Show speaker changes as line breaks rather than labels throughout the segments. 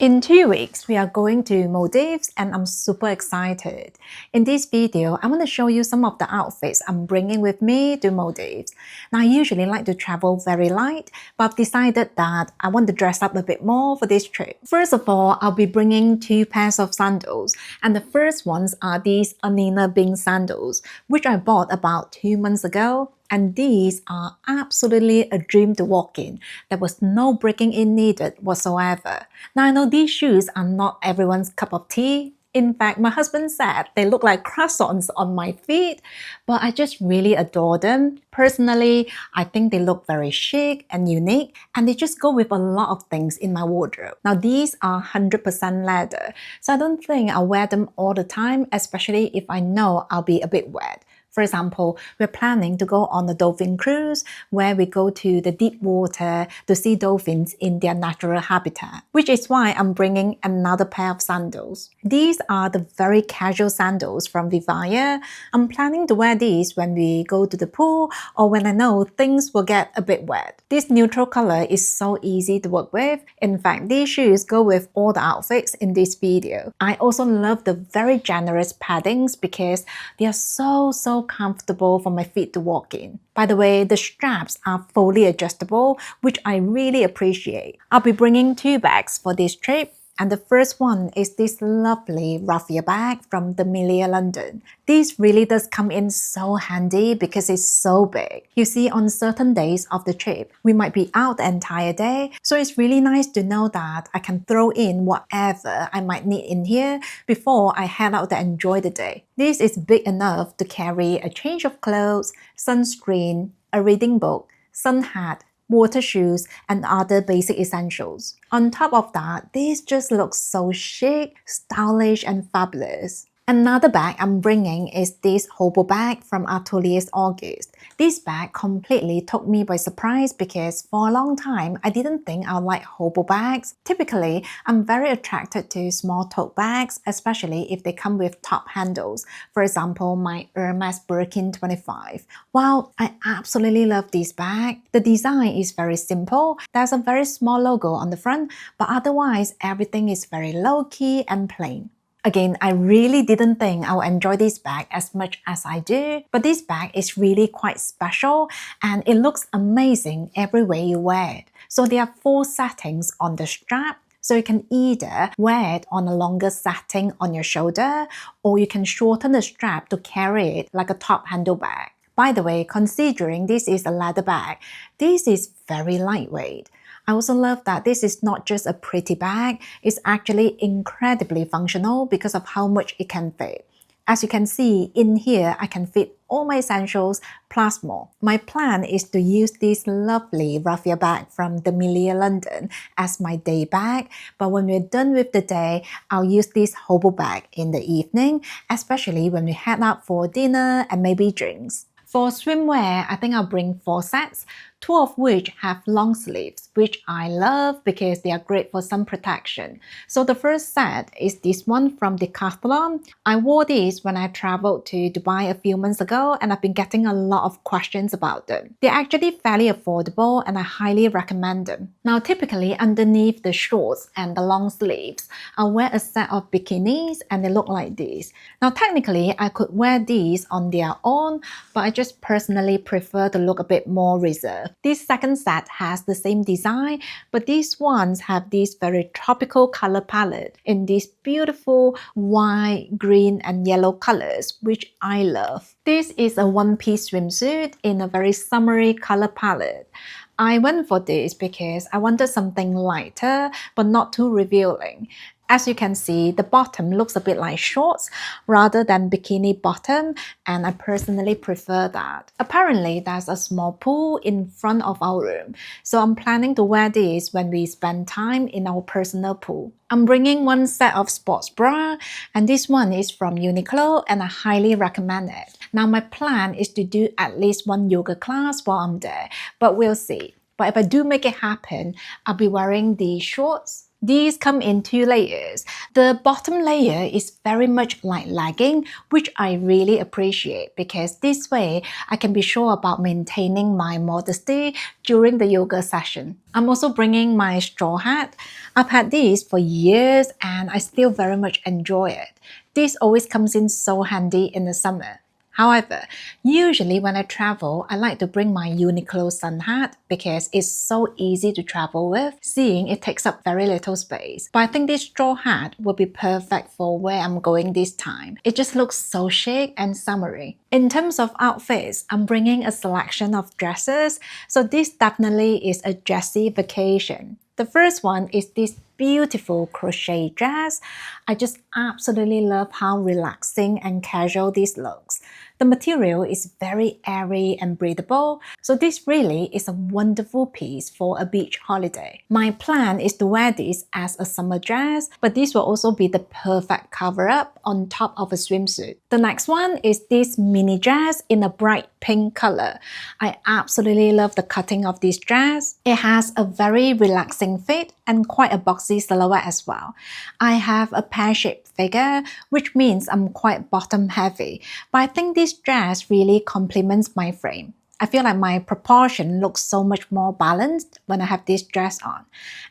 In 2 weeks, we are going to Maldives and I'm super excited. In this video, I'm going to show you some of the outfits I'm bringing with me to Maldives. Now, I usually like to travel very light, but I've decided that I want to dress up a bit more for this trip. First of all, I'll be bringing 2 pairs of sandals, and the first ones are these Anina Bing sandals, which I bought about 2 months ago. And these are absolutely a dream to walk in. There was no breaking in needed whatsoever. Now I know these shoes are not everyone's cup of tea. In fact, my husband said they look like croissants on my feet, but I just really adore them. Personally, I think they look very chic and unique, and they just go with a lot of things in my wardrobe. Now these are 100% leather, so I don't think I'll wear them all the time, especially if I know I'll be a bit wet. For example, we're planning to go on a dolphin cruise where we go to the deep water to see dolphins in their natural habitat, which is why I'm bringing another pair of sandals. These are the very casual sandals from Vivaya. I'm planning to wear these when we go to the pool or when I know things will get a bit wet. This neutral color is so easy to work with. In fact, these shoes go with all the outfits in this video. I also love the very generous paddings because they are so comfortable for my feet to walk in. By the way, the straps are fully adjustable, which I really appreciate. I'll be bringing 2 bags for this trip. And the first one is this lovely raffia bag from the London. This really does come in so handy because it's so big. You see, on certain days of the trip, we might be out the entire day, so it's really nice to know that I can throw in whatever I might need in here before I head out to enjoy the day. This is big enough to carry a change of clothes, sunscreen, a reading book, sun hat, water shoes, and other basic essentials. On top of that, this just looks so chic, stylish, and fabulous. Another bag I'm bringing is this hobo bag from Ateliers August. This bag completely took me by surprise because for a long time, I didn't think I would like hobo bags. Typically, I'm very attracted to small tote bags, especially if they come with top handles. For example, my Hermes Birkin 25. Wow, I absolutely love this bag. The design is very simple. There's a very small logo on the front, but otherwise, everything is very low-key and plain. Again, I really didn't think I would enjoy this bag as much as I do, but this bag is really quite special and it looks amazing every way you wear it. So there are 4 settings on the strap. So you can either wear it on a longer setting on your shoulder, or you can shorten the strap to carry it like a top handle bag. By the way, considering this is a leather bag, this is very lightweight. I also love that this is not just a pretty bag, it's actually incredibly functional because of how much it can fit. As you can see, in here I can fit all my essentials plus more. My plan is to use this lovely raffia bag from the London as my day bag, but when we're done with the day, I'll use this hobo bag in the evening, especially when we head out for dinner and maybe drinks. For swimwear, I think I'll bring 4 sets, 2 of which have long sleeves, which I love because they are great for sun protection. So the first set is this one from Decathlon. I wore these when I traveled to Dubai a few months ago and I've been getting a lot of questions about them. They're actually fairly affordable and I highly recommend them. Now typically underneath the shorts and the long sleeves, I'll wear a set of bikinis and they look like this. Now technically I could wear these on their own, but I just personally prefer to look a bit more reserved. This second set has the same design, but these ones have this very tropical color palette in these beautiful white, green, and yellow colors, which I love. This is a one-piece swimsuit in a very summery color palette. I went for this because I wanted something lighter, but not too revealing. As you can see, the bottom looks a bit like shorts rather than bikini bottom, and I personally prefer that. Apparently, there's a small pool in front of our room, so I'm planning to wear this when we spend time in our personal pool. I'm bringing 1 set of sports bra, and this one is from Uniqlo, and I highly recommend it. Now, my plan is to do at least 1 yoga class while I'm there, but we'll see. But if I do make it happen, I'll be wearing the shorts, These come in 2 layers. The bottom layer is very much like legging, which I really appreciate because this way I can be sure about maintaining my modesty during the yoga session. I'm also bringing my straw hat. I've had these for years and I still very much enjoy it. This always comes in so handy in the summer. However, usually when I travel, I like to bring my Uniqlo sun hat because it's so easy to travel with, seeing it takes up very little space. But I think this straw hat will be perfect for where I'm going this time. It just looks so chic and summery. In terms of outfits, I'm bringing a selection of dresses, so this definitely is a dressy vacation. The first one is this beautiful crochet dress. I just absolutely love how relaxing and casual this looks. The material is very airy and breathable, so this really is a wonderful piece for a beach holiday. My plan is to wear this as a summer dress, but this will also be the perfect cover-up on top of a swimsuit. The next one is this mini dress in a bright pink color. I absolutely love the cutting of this dress. It has a very relaxing fit and quite a boxy silhouette as well. I have a pear-shaped figure, which means I'm quite bottom heavy, but I think this dress really complements my frame. I feel like my proportion looks so much more balanced when I have this dress on.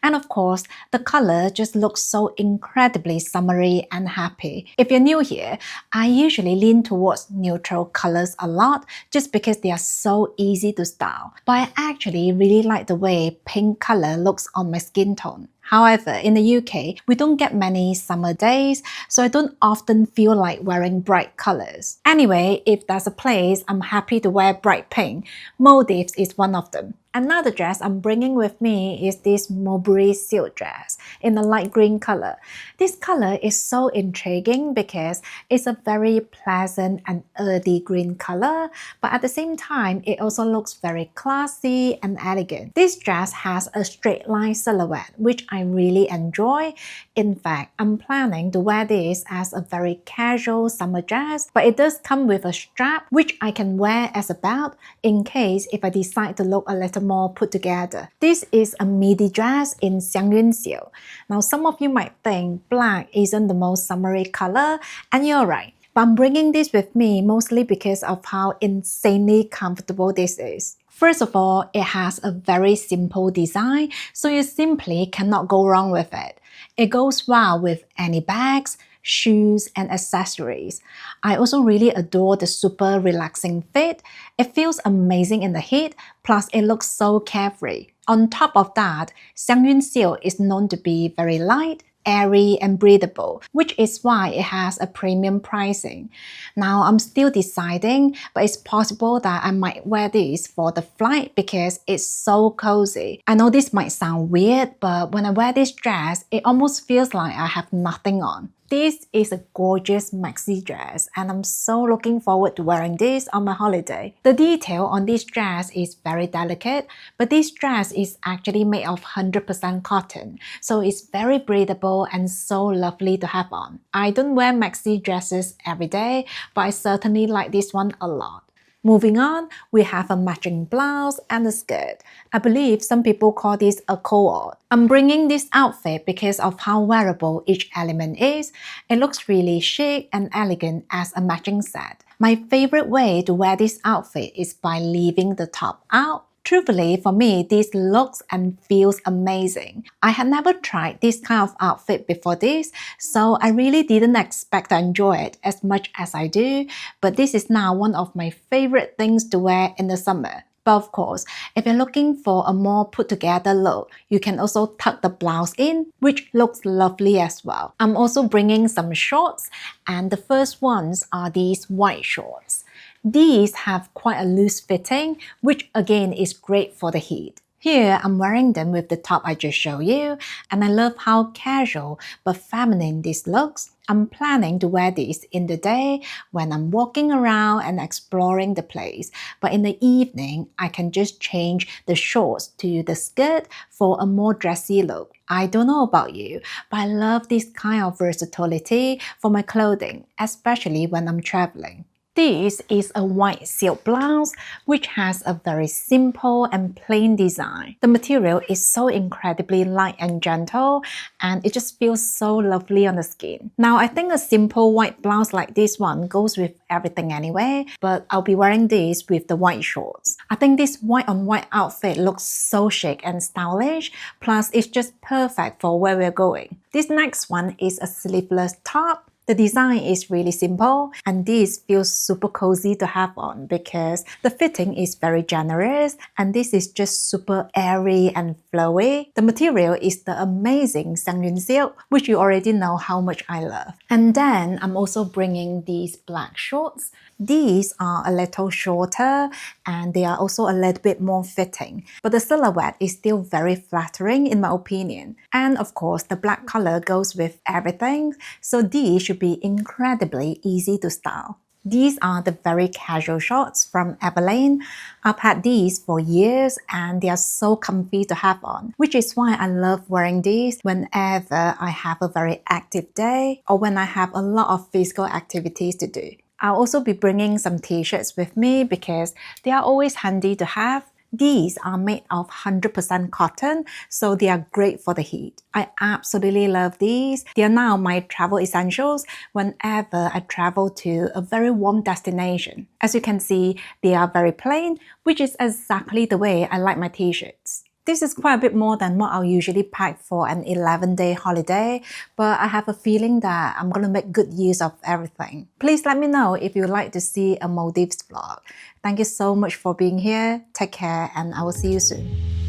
And of course, the color just looks so incredibly summery and happy. If you're new here, I usually lean towards neutral colors a lot just because they are so easy to style. But I actually really like the way pink color looks on my skin tone. However, in the UK, we don't get many summer days, so I don't often feel like wearing bright colors. Anyway, if there's a place I'm happy to wear bright pink, Maldives is one of them. Another dress I'm bringing with me is this mulberry silk dress in a light green color. This color is so intriguing because it's a very pleasant and earthy green color, but at the same time, it also looks very classy and elegant. This dress has a straight line silhouette, which I really enjoy. In fact, I'm planning to wear this as a very casual summer dress, but it does come with a strap, which I can wear as a belt in case if I decide to look a little more put together. This is a midi dress in SWIMSUITS. Now, some of you might think black isn't the most summery color, and you're right. But I'm bringing this with me mostly because of how insanely comfortable this is. First of all, it has a very simple design, so you simply cannot go wrong with it. It goes well with any bags, shoes, and accessories. I also really adore the super relaxing fit. It feels amazing in the heat, plus it looks so carefree. On top of that, SWIMSUITS is known to be very light, airy and breathable, which is why it has a premium pricing. Now, I'm still deciding, but it's possible that I might wear this for the flight because it's so cozy. I know this might sound weird, but when I wear this dress, it almost feels like I have nothing on. This is a gorgeous maxi dress and I'm so looking forward to wearing this on my holiday. The detail on this dress is very delicate, but this dress is actually made of 100% cotton, so it's very breathable and so lovely to have on. I don't wear maxi dresses every day, but I certainly like this one a lot. Moving on, we have a matching blouse and a skirt. I believe some people call this a cord. I'm bringing this outfit because of how wearable each element is. It looks really chic and elegant as a matching set. My favorite way to wear this outfit is by leaving the top out. Truthfully, for me, this looks and feels amazing. I had never tried this kind of outfit before this, so I really didn't expect to enjoy it as much as I do, but this is now one of my favorite things to wear in the summer. But of course, if you're looking for a more put-together look, you can also tuck the blouse in, which looks lovely as well. I'm also bringing some shorts, and the first ones are these white shorts. These have quite a loose fitting, which again is great for the heat. Here, I'm wearing them with the top I just showed you, and I love how casual but feminine this looks. I'm planning to wear these in the day when I'm walking around and exploring the place, but in the evening, I can just change the shorts to the skirt for a more dressy look. I don't know about you, but I love this kind of versatility for my clothing, especially when I'm traveling. This is a white silk blouse, which has a very simple and plain design. The material is so incredibly light and gentle, and it just feels so lovely on the skin. Now, I think a simple white blouse like this one goes with everything anyway, but I'll be wearing this with the white shorts. I think this white on white outfit looks so chic and stylish, plus it's just perfect for where we're going. This next one is a sleeveless top. The design is really simple, and this feels super cozy to have on because the fitting is very generous, and this is just super airy and flowy. The material is the amazing Sangyun silk, which you already know how much I love. And then I'm also bringing these black shorts. These are a little shorter and they are also a little bit more fitting, but the silhouette is still very flattering in my opinion. And of course, the black color goes with everything, so these should be incredibly easy to style. These are the very casual shorts from Everlane. I've had these for years and they are so comfy to have on, which is why I love wearing these whenever I have a very active day or when I have a lot of physical activities to do. I'll also be bringing some t-shirts with me because they are always handy to have. These are made of 100% cotton, so they are great for the heat. I absolutely love these. They are now my travel essentials whenever I travel to a very warm destination. As you can see, they are very plain, which is exactly the way I like my t-shirts. This is quite a bit more than what I'll usually pack for an 11-day holiday, but I have a feeling that I'm going to make good use of everything. Please let me know if you'd like to see a Maldives vlog. Thank you so much for being here. Take care and I will see you soon.